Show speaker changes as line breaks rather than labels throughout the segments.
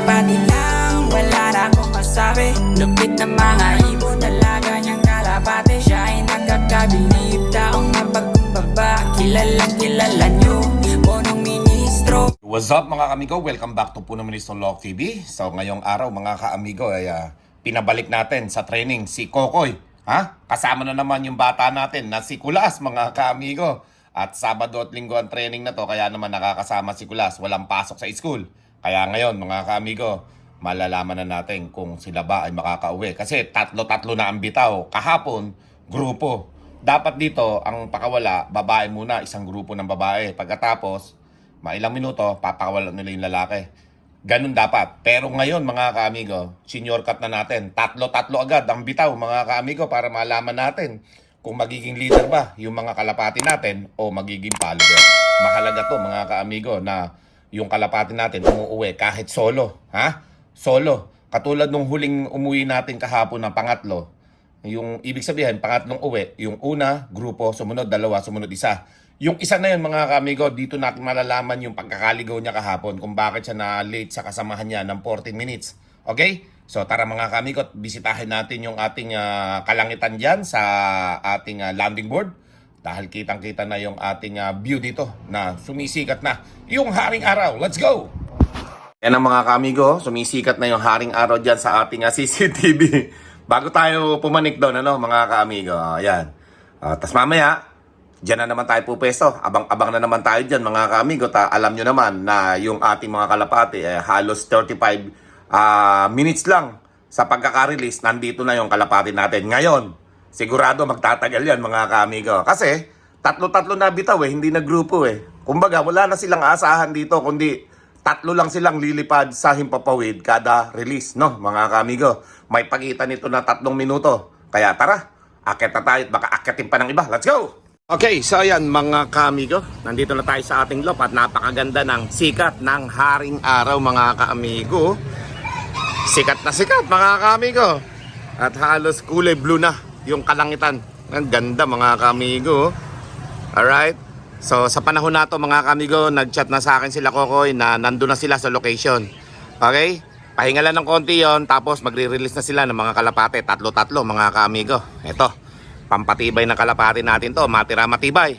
kalapati lang, wala na akong masabi. Lupit na mga ibon, dalaga niyang kalapati. Siya ay nagkakabilib, taong mapagkumbaba. Kilalang kilala niyo, punong ministro.
What's up mga kaamigo? Welcome back to Puno Ministro Law TV. So ngayong araw mga kaamigo ay pinabalik natin sa training si Kokoy. Kasama na naman yung bata natin na si Kulas mga kaamigo. At Sabado at Linggo ang training na to, kaya naman nakakasama si Kulas. Walang pasok sa school. Kaya ngayon mga kaamigo, malalaman na natin kung sila ba ay makakauwi. Kasi tatlo-tatlo na ang bitaw. Kahapon, grupo. Dapat dito, ang pakawala, babae muna, isang grupo ng babae. Pagkatapos, mailang minuto, papakawalan nila yung lalaki. Ganun dapat. Pero ngayon mga kaamigo, senior cut na natin. Tatlo-tatlo agad ang bitaw mga kaamigo para malaman natin kung magiging leader ba yung mga kalapati natin o magiging follower. Mahalaga to mga kaamigo na yung kalapati natin umuwi kahit solo. Solo. Katulad nung huling umuwi natin kahapon ng pangatlo. Yung ibig sabihin, pangatlong uwi, yung una, grupo, sumunod dalawa, sumunod isa. Yung isa na yun mga kaamigo, dito natin malalaman yung pagkakaligaw niya kahapon kung bakit siya na late sa kasamahan niya ng 14 minutes. Okay? So tara mga kaamigo, bisitahin natin yung ating kalangitan dyan sa ating landing board. Dahil kitang-kita na yung ating view dito na sumisikat na yung haring araw. Let's go! Yan ang mga kaamigo, sumisikat na yung haring araw dyan sa ating CCTV. Bago tayo pumanik doon, mga kaamigo. Ayan. Tas mamaya, dyan na naman tayo pupesto. Abang-abang na naman tayo dyan, mga kaamigo. Alam nyo naman na yung ating mga kalapati, halos 35 minutes lang sa pagkaka-release, nandito na yung kalapati natin. Ngayon, sigurado magtatagal yan, mga kaamigo. Kasi, tatlo-tatlo na bitaw hindi na grupo Kumbaga, wala na silang asahan dito, kundi tatlo lang silang lilipad sa Himpapawid kada release, no, mga kaamigo. May pagitan nito na 3 minuto. Kaya tara, akit na tayo at baka akitin pa ng iba. Let's go! Okay, so ayan mga kaamigo. Nandito na tayo sa ating loft at napakaganda ng sikat ng haring araw, mga kaamigo. Sikat na sikat, mga kaamigo. At halos kulay blue na yung kalangitan. Ang ganda, mga kaamigo. Alright? So sa panahon na to mga kaamigo, nag-chat na sa akin sila Kokoy na nandun na sila sa location. Okay? Pahinga lang ng konti yon, tapos magre-release na sila ng mga kalapate. Tatlo-tatlo mga kaamigo. Ito, pampatibay ng kalapate natin to. Matira matibay.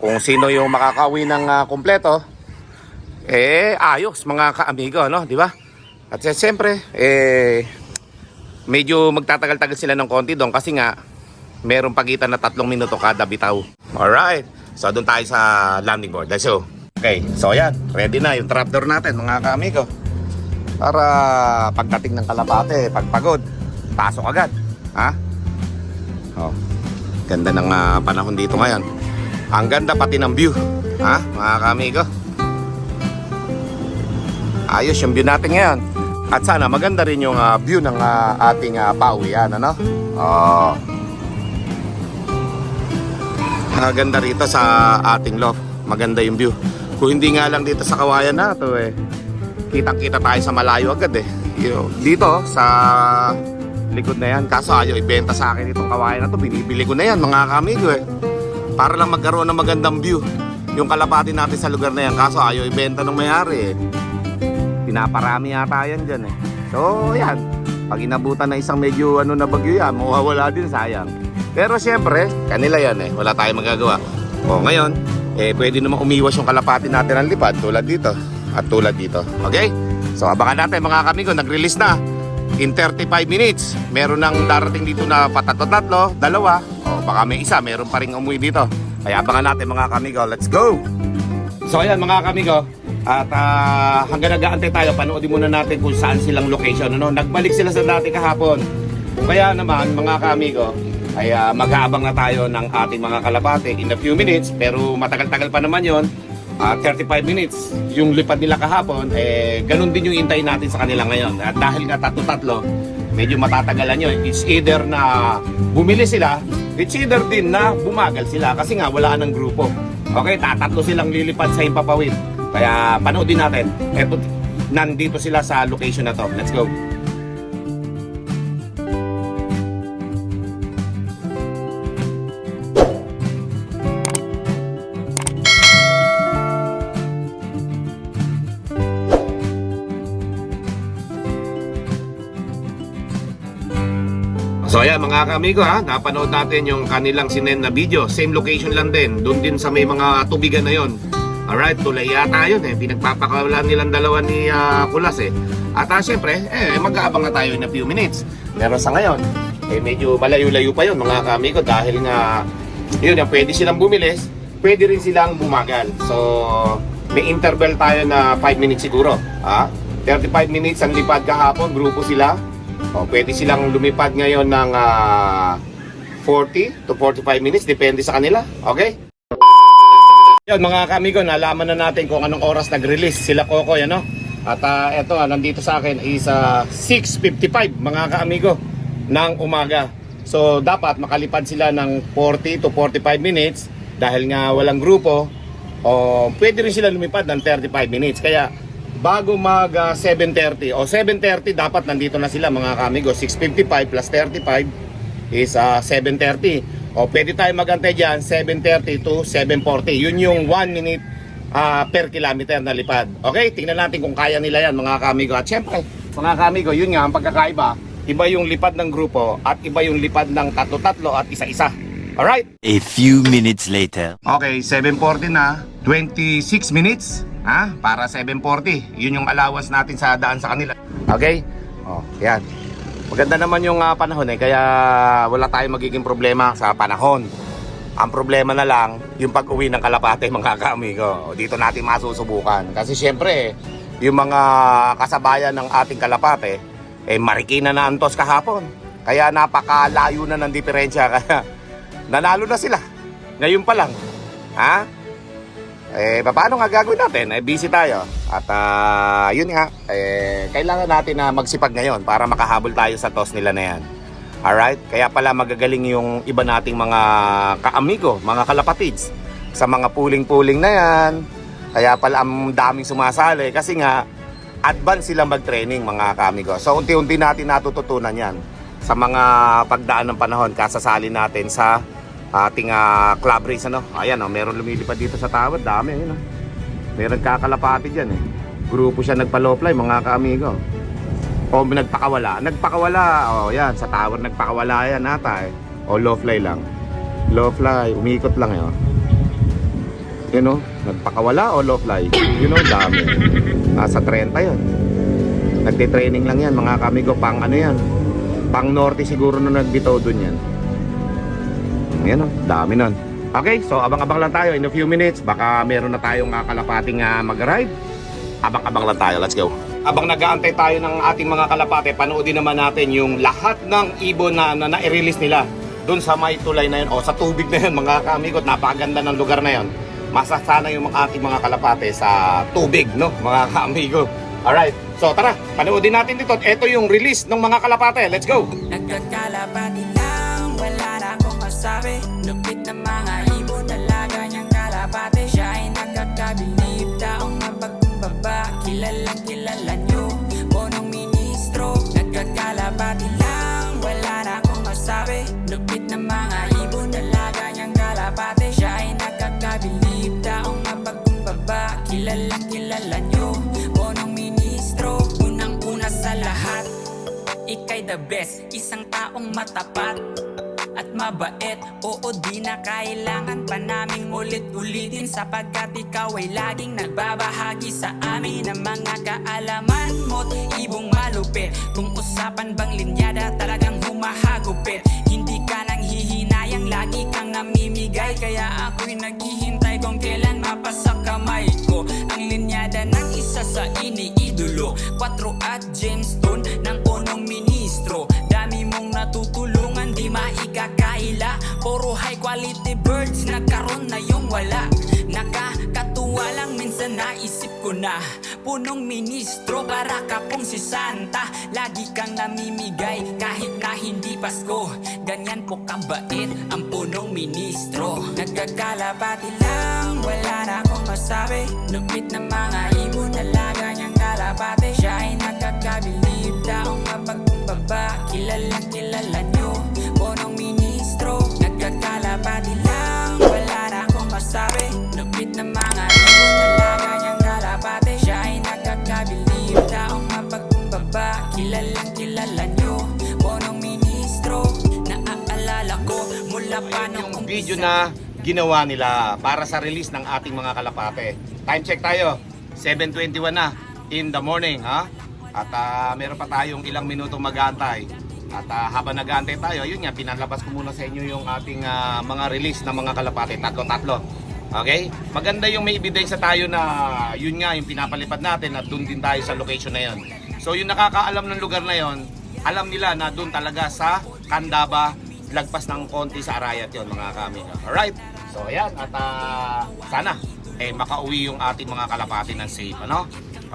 Kung sino yung makakauwi ng kumpleto, ayos mga kaamigo, no? Di ba? At siyempre, medyo magtatagal-tagal sila ng konti doon kasi nga merong pagitan na 3 minuto kada bitaw. Alright, so doon tayo sa landing board. Let's go. Okay, so yan, ready na yung trapdoor natin mga kaamigo. Para pagdating ng kalapate, pagpagod, pasok agad. Ganda ng panahon dito ngayon. Ang ganda pati ng view, mga kaamigo. Ayos yung view natin ngayon. At sana maganda rin yung view ng ating pauwian, ano? Maganda rito sa ating loft. Maganda yung view. Kung hindi nga lang dito sa kawayan na to kitang-kita tayo sa malayo agad Dito sa likod na yan. Kaso ayaw ibenta sa akin itong kawayan na to. Binibili ko na yan mga kamigo para lang magkaroon ng magandang view yung kalapati natin sa lugar na yan. Kaso ayaw ibenta ng may-ari Pinaparami yata yan dyan So yan, pag inabutan na isang medyo na bagyo yan, mawawala din, sayang. Pero syempre, kanila yan wala tayong magagawa. Ngayon, pwede naman umiwas yung kalapati natin ng lipad tulad dito at tulad dito. Okay? So abangan natin mga kamigo, nag-release na in 35 minutes. Meron nang darating dito na patatlo-tatlo, dalawa. Baka may isa, meron pa rin umuwi dito. Kaya abangan natin mga kamigo, let's go! So ayan mga kamigo, at hanggang nag-aantay tayo, panoodin muna natin kung saan silang location. Nagbalik sila sa dati kahapon. Kaya naman mga kaamigo, ay mag-aabang na tayo ng ating mga kalapate in a few minutes. Pero matagal-tagal pa naman yon, 35 minutes yung lipad nila kahapon. Ganun din yung hintayin natin sa kanila ngayon. At dahil nga tatlo-tatlo, medyo matatagalan yun. It's either na bumili sila, it's either din na bumagal sila kasi nga wala ng grupo. Okay, tatatlo silang lilipad sa Himpapawid. Kaya panoodin natin. Eto, nandito sila sa location na to. Let's go. So ayan mga kamigo ha, napanood natin yung kanilang sinend na video. Same location lang din, doon din sa may mga tubigan na yon. Alright, tulay yata yun pinagpapakawalan nilang dalawa ni Kulas At syempre, mag-aabang na tayo in a few minutes. Pero sa ngayon, medyo malayo-layo pa yun mga kamigo. Dahil nga, yun pwede silang bumilis, pwede rin silang bumagal. So, may interval tayo na 5 minutes siguro. 35 minutes ang lipad kahapon, grupo sila. Pwede silang lumipad ngayon ng 40 to 45 minutes, depende sa kanila. Okay? Yun mga kamigo, nalaman na natin kung anong oras nag-release sila Kokoy, ano? At eto, nandito sa akin is 6:55 mga kaamigo ng umaga. So dapat makalipad sila ng 40 to 45 minutes dahil nga walang grupo. Pwede rin sila lumipad ng 35 minutes. Kaya bago mag 7:30 o 7:30 dapat nandito na sila mga kaamigo. 6:55 plus 35 is 7:30. Pwede tayo magantay dyan 7:30 to 7:40. Yun yung 1 minute per kilometer na lipad. Okay, tingnan natin kung kaya nila yan mga kamigo. At syempre, mga kamigo, yun nga ang pagkakaiba. Iba yung lipad ng grupo at iba yung lipad ng tatlo-tatlo at isa-isa. Alright?
A few minutes later.
Okay, 7:40 na. 26 minutes para 7:40. Yun yung allowance natin sa daan sa kanila. Okay? Yan. Maganda naman yung panahon kaya wala tayong magiging problema sa panahon. Ang problema na lang, yung pag-uwi ng Kalapate mga kaamigo. Dito natin masusubukan. Kasi syempre, yung mga kasabayan ng ating Kalapate, Marikina na Antos kahapon. Kaya napakalayo na ng diferensya. Kaya nanalo na sila. Ngayon pa lang. Paano nga gagawin natin? Busy tayo. At yun nga, kailangan natin na magsipag ngayon para makahabol tayo sa toss nila na yan. Alright? Kaya pala magagaling yung iba nating mga kaamigo, mga kalapatids sa mga puling-puling na yan. Kaya pala ang daming sumasali kasi nga advance sila mag-training mga kaamigo. So unti-unti natin natututunan yan sa mga pagdaan ng panahon kasasali natin sa ating club race. Ayan, meron lumilipad dito sa tawad, dami yun. Meron kakalapati dyan Grupo siya nagpa-low fly mga kaamigo. Nagpakawala. Yan, sa tower nagpakawala yan ata low fly lang. Low fly, umikot lang nagpakawala o low fly. Dami. Nasa 30 yun. Nagtitraining lang yan mga kamigo. Pang yan. Pang norte siguro na nagbitaw dun yan. Yan dami nun. Okay, so abang-abang lang tayo in a few minutes. Baka meron na tayong kalapating mag-ride. Abang-abang lang tayo, let's go. Abang nag-aantay tayo ng ating mga kalapate, panoodin naman natin yung lahat ng ibon na na-release nila doon sa may tulay na yun o sa tubig na yun mga kaamigot. Napakaganda ng lugar na yun. Masasana yung ating mga kalapate sa tubig, mga kaamigo. Alright, so tara, panoodin natin dito. Ito yung release ng mga kalapate. Let's go!
Nagkakalapati lang, wala na akong masabi. Lupit ng mga ibon, dalaga niyang kalapate. Siya ay nagkakabilib, taong mapagkumbaba. Kilalang kilala nyo, punong ministro. Nagkakalapati lang, wala na akong masabi. Lupit ng mga ibon, dalaga niyang kalapate. Siya ay nagkakabilib, taong mapagkumbaba. Kilalang kilala nyo, punong ministro. Unang-una sa lahat, ika'y the best, isang taong matapat at mabait. Oo, di na kailangan pa naming ulit-ulitin, sapagkat ikaw ay laging nagbabahagi sa amin ng mga kaalaman mo't ibong malupit. Kung usapan bang linyada, talagang humahagupit. Hindi ka nang hihinayang, lagi kang namimigay. Kaya ako'y naghihintay kung kailan mapasa kamay ko ang linyada ng isa sa iniidolo. 4 at gemstone ng punong ministro. Dami mong natutulungan, di maikakaila. Puro high quality birds, nagkaroon na yung wala. Nakakatuwa lang, minsan naisip ko na punong ministro, para ka pong si Santa. Lagi kang namimigay kahit na hindi Pasko. Ganyan po kabait ang punong ministro. Nagkakalapati lang, wala na akong masabi. Lupit ng mga ibon, dalaga niyang kalapate. Siya ay nagkakabilib, taong mapagkumbaba. Kilalang kilala nyo, punong ministro. Nagkakalapati lang, wala na akong masabi. Lupit ng mga ibon, dalaga niyang kalapate. Siya ay nagkakabilib, taong mapagkumbaba. Kilalang kilala nyo, punong ministro.
yung video na ginawa nila para sa release ng ating mga kalapate. Time check tayo, 7:21 na in the morning, ha? At meron pa tayong ilang minuto mag-aantay. At habang nag-aantay tayo, yun nga, pinalabas ko muna sa inyo yung ating mga release ng mga kalapate, tatlo-tatlo. Okay? Maganda yung may ebidensya tayo na yun nga, yung pinapalipad natin at doon din tayo sa location na yun. So yung nakakaalam ng lugar na yun, alam nila na doon talaga sa Candaba, lagpas ng konti sa Arayat yun, mga kamigo. Alright? So ayan, at sana makauwi yung ating mga kalapati ng safe, ano?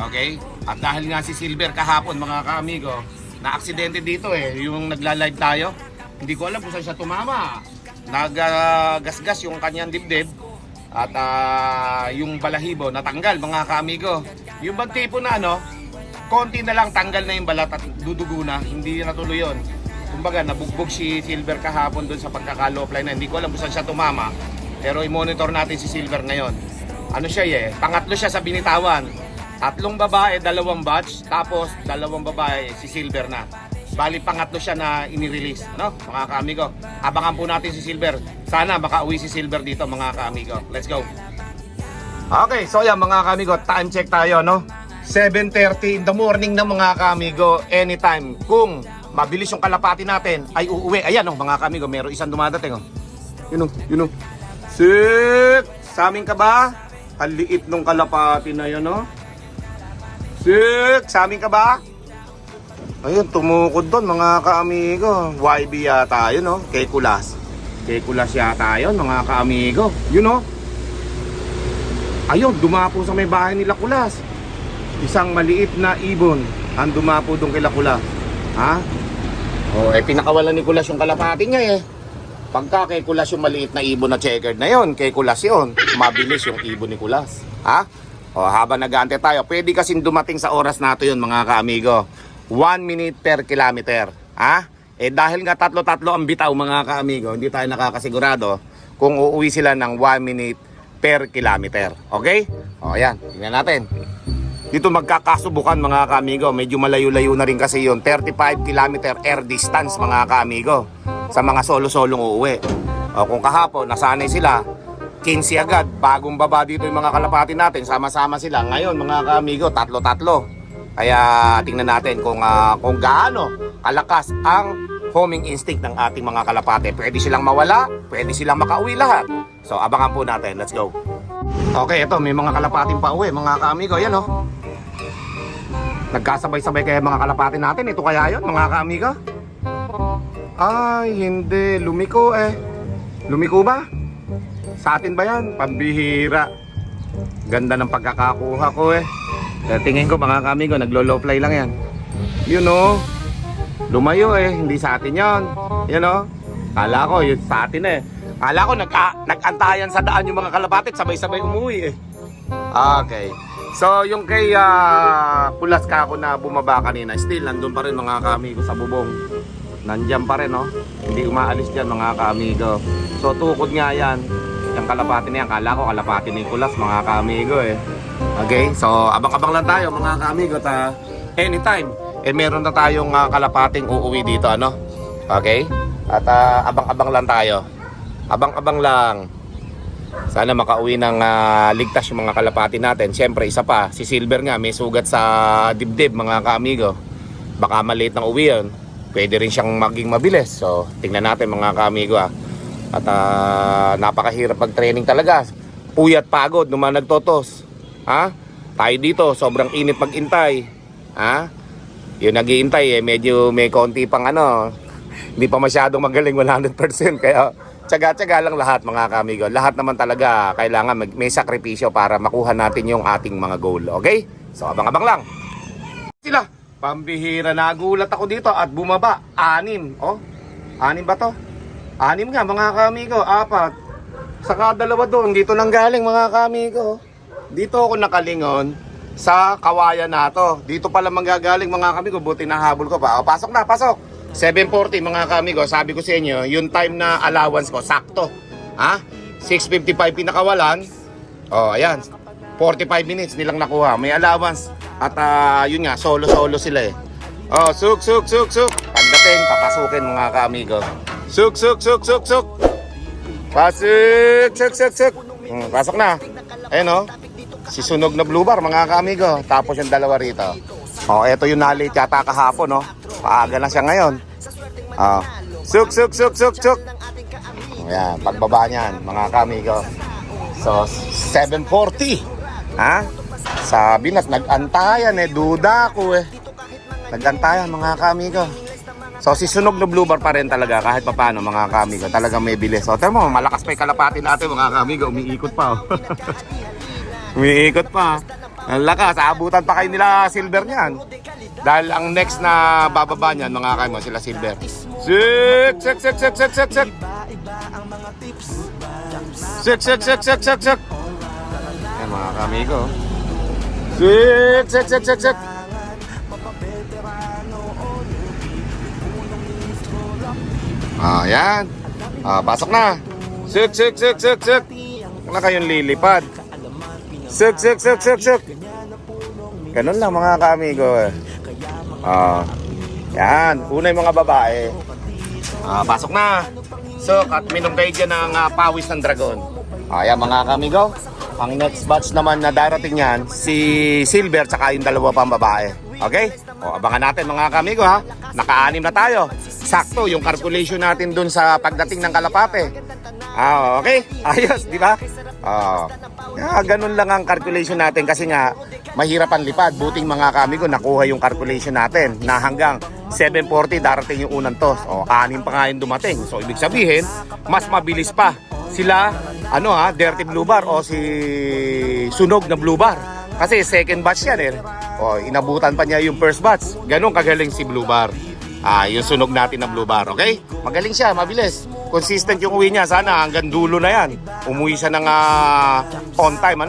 Okay? At dahil nga si Silver kahapon, mga kamigo, na aksidente dito yung nagla-live tayo. Hindi ko alam kung saan siya tumama. Naggasgas yung kanyang dibdib at yung balahibo natanggal, mga kamigo. Yung bang tipo na konti na lang tanggal na yung balat at dudugo na, hindi natuloy yun. Kumbaga nabugbog si Silver kahapon doon sa pagkaka-low fly na. Hindi ko alam kung saan siya tumama, pero i-monitor natin si Silver ngayon. Ano siya pangatlo siya sa binitawan. 3 babae, 2 batch, tapos 2 babae si Silver na. Bali pangatlo siya na inirelease, mga kaamigo. Abangan po natin si Silver. Sana makauwi si Silver dito, mga kaamigo. Let's go. Okay, so yan mga kaamigo, time check tayo, 7:30 in the morning na, mga kaamigo. Anytime kung mabilis yung kalapati natin ay uuwi. Ayan mga kaamigo, meron isang dumadating Yun o. Sik! Sa amin ka ba? Ang liit nung kalapati na yun, Sik! Sa amin ka ba? Ayun, tumukod doon, mga kaamigo. YB yata yun, Kay Kulas. Kay Kulas yata yun, mga kaamigo. Yun, Ayun, dumapo sa may bahay nila Kulas. Isang maliit na ibon ang dumapo doon kay Kulas. Ha? Pinakawalan ni Kulas yung kalapati niya Pagka kay Kulas yung maliit na ibon na checkered na yon, kay Kulas yun, mabilis yung ibon ni Kulas. Ha? Habang nag-aantay tayo, pwede kasing dumating sa oras nato yun, mga kaamigo. 1 minute per kilometer. Ha? Dahil nga tatlo-tatlo ang bitaw, mga kaamigo, hindi tayo nakakasigurado kung uuwi sila ng 1 minute per kilometer. Okay? Ayan, tingnan natin. Dito magkakasubukan, mga kaamigo. Medyo malayo-layo na rin kasi yun. 35 kilometer air distance, mga kaamigo, sa mga solo-solong uuwi. Kung kahapon, nasanay sila, 15 agad, bagong baba dito yung mga kalapati natin, sama-sama sila. Ngayon, mga kaamigo, tatlo-tatlo. Kaya tingnan natin kung gaano kalakas ang homing instinct ng ating mga kalapati. Pwede silang mawala, pwede silang makauwi lahat. So, abangan po natin. Let's go. Okay, ito, may mga kalapating pa uwi, mga kaamigo. Yan, nagkasabay-sabay kaya mga kalapati natin. Ito kaya yun, mga kaamigo? Ay, hindi. Lumiko Lumiko ba? Sa atin ba yan? Pambihira. Ganda ng pagkakakuha ko Tingin ko, mga kaamigo, naglo-low fly lang yan. Lumayo hindi sa atin yan. Kala ko, yun sa atin Kala ko, nag-antayan sa daan yung mga kalapatit, sabay-sabay umuwi Okay. So, yung kay Kulas ka ako na bumaba kanina, still, nandun pa rin, mga kaamigo, sa bubong. Nandyan pa rin, Hindi umaalis dyan, mga kaamigo. So, tukod nga yan. Yung kalapati na yan, kala ko kalapati ni Kulas, mga kaamigo Okay, so abang-abang lang tayo, mga kaamigo, anytime. Meron na tayong kalapating uuwi dito, Okay? At abang-abang lang tayo. Abang-abang lang. Sana makauwi ng ligtas yung mga kalapati natin. Siyempre, isa pa, si Silver nga, may sugat sa dibdib, mga kaamigo. Baka maliit ng uwi yun. Pwede rin siyang maging mabilis. So, tingnan natin, mga kaamigo At napakahirap mag-training talaga. Puyat pagod, naman nagtotos. Tayo dito, sobrang init mag-intay. Yung nag-iintay medyo may konti pang hindi pa masyadong magaling 100%. Kaya tiyaga-tiyaga lang lahat, mga kaamigo. Lahat naman talaga kailangan may sakripisyo para makuha natin yung ating mga goal. Okay? So abang-abang lang. Sila, pambihira, nagulat ako dito at bumaba. 6. 6 ba to? 6 nga, mga kaamigo. 4. Saka 2 doon. Dito nang galing, mga kaamigo. Dito ako nakalingon sa kawayan na to. Dito pala manggagaling, mga kaamigo. Buti nahabol ko pa. Pasok na, pasok. 7:40, mga kaamigo. Sabi ko sa inyo, yung time na allowance ko, sakto. 6:55 pinakawalan. Ayan. 45 minutes nilang nakuha. May allowance. At yun nga, solo-solo sila Suk. Pagdating, papasukin, mga kaamigo. Suk. Pasok, suk. Pasok na. Ayun oh. Si Sunog na Blue Bar, mga kaamigo. Tapos yung dalawa rito. Oh, eto yung nalit yata kahapon, no? Paaga na siya ngayon. Oh. Suk. Ayan, pagbaba niyan, mga kaamigo. So, 7:40. Ha? Sabi na, nag-antayan eh. Duda ko eh. Nag-antayan, mga kaamigo. So, si Sunog na Blue Bar pa rin talaga, kahit pa paano, mga kaamigo. Talagang may bilis. So, tama mo, malakas pa yung kalapati natin, mga kaamigo. Umiikot pa, oh. Umiikot pa. Ang lakas, aabutan pa kayo nila Silver niyan. Dahil ang next na bababa niyan, mga kaimo, sila Silver. Sik. Sik. Ayan, mga kamigo. Sik. Ayan. Pasok na. Sik. Wala kayong lilipad. Suk. Ganun lang, mga kaamigo eh. Yan. Una yung mga babae. Pasok na. Suk, at minom kayo dyan ng pawis ng dragon. Ayan, mga kaamigo. Ang next batch naman na darating yan, si Silver tsaka yung dalawa pang babae. Okay? Abangan natin, mga kaamigo, ha. Naka-anim na tayo. Sakto yung calculation natin dun sa pagdating ng Kalapate. Okay? Ayos, di ba? Ganun lang ang calculation natin kasi nga mahirap ang lipad. Buting, mga kamigo, nakuha yung calculation natin na hanggang 7:40 darating yung unang toss. Anim pa nga yung dumating. So, ibig sabihin, mas mabilis pa sila, Dirty Blue Bar o si Sunog na Blue Bar. Kasi second batch yan eh. Inabutan pa niya yung first batch. Ganun kagaling si Blue Bar. Yung Sunog natin na Blue Bar, okay? Magaling siya, mabilis. Consistent yung uwi niya. Sana hanggang dulo na yan. Umuwi siya ng on time,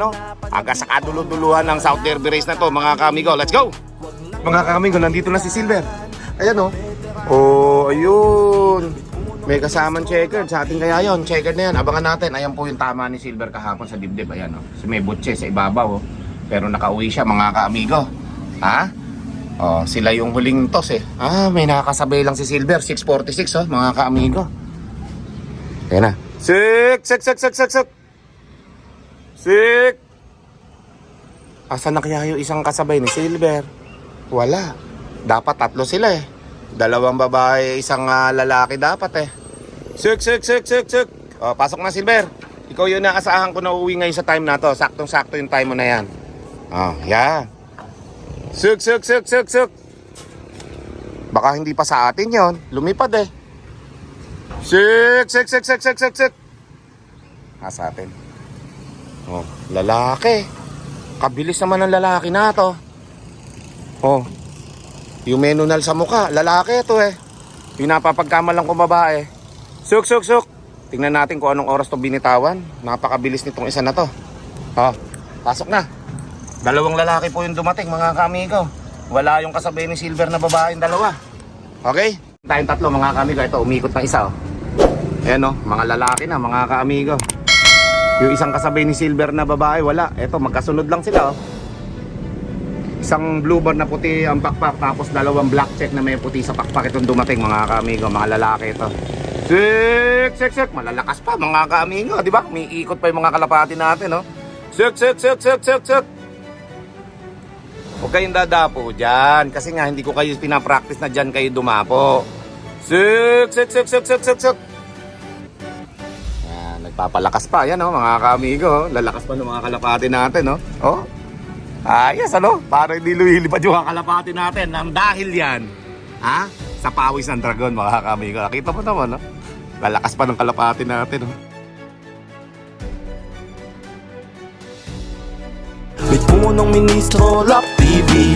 hanggang sa kaduluduluhan ng South Derby Race na to, mga kamigo. Let's go! Mga kamigo, nandito na si Silver. Ayan, ayun. May kasamang checkered. Sa atin kaya yon, checkered na yan. Abangan natin. Ayan po yung tama ni Silver kahapon sa dibdib. Ayan, So, may butche sa ibabaw, Pero nakauwi siya, mga kamigo. Sila yung huling toss eh. May nakakasabay lang si Silver. 6:46, mga kaamigo. Ayan na. Sik. Asan na kaya yung isang kasabay ni Silver? Wala. Dapat tatlo sila eh. Dalawang babae, isang lalaki dapat eh. Sik. Pasok na, Silver. Ikaw yung naasahan ko na uuwi ngayon sa time na to. Saktong-sakto yung time mo na yan. Yan. Suk. Baka hindi pa sa atin yon. Lumipad eh. Sik. Sa atin. Lalaki. Kabilis naman ng lalaki na to. Yung menunal sa mukha, lalaki ito eh. Pinapapagkamalang kong babae. Suk. Tingnan natin kung anong oras to binitawan. Napakabilis nitong isa na to. Pasok na. Dalawang lalaki po yung dumating, mga kaamigo. Wala yung kasabay ni Silver na babae, dalawa. Okay? Tayong tatlo, mga kaamigo. Ito, umikot na isa. Ayan, mga lalaki na, mga kaamigo. Yung isang kasabay ni Silver na babae, wala. Ito, magkasunod lang sila. Isang blue bar na puti ang pakpak, tapos dalawang black check na may puti sa pakpak. Itong dumating, mga kaamigo, mga lalaki ito. Sik. Malalakas pa, mga kaamigo. Diba? May ikot pa yung mga kalapati natin, Sik. Huwag kayong dadapo dyan. Kasi nga, hindi ko kayo pinapractice na dyan kayo dumapo. Sik. Nagpapalakas pa. Yan, mga kaamigo. Lalakas pa ng mga kalapati natin, Ayos, para hindi lumilipad yung kalapati natin. Nang dahil yan, sa pawis ng dragon, mga kaamigo. Nakita mo naman, lalakas pa ng kalapati natin,
May punong ministro, Lock TV.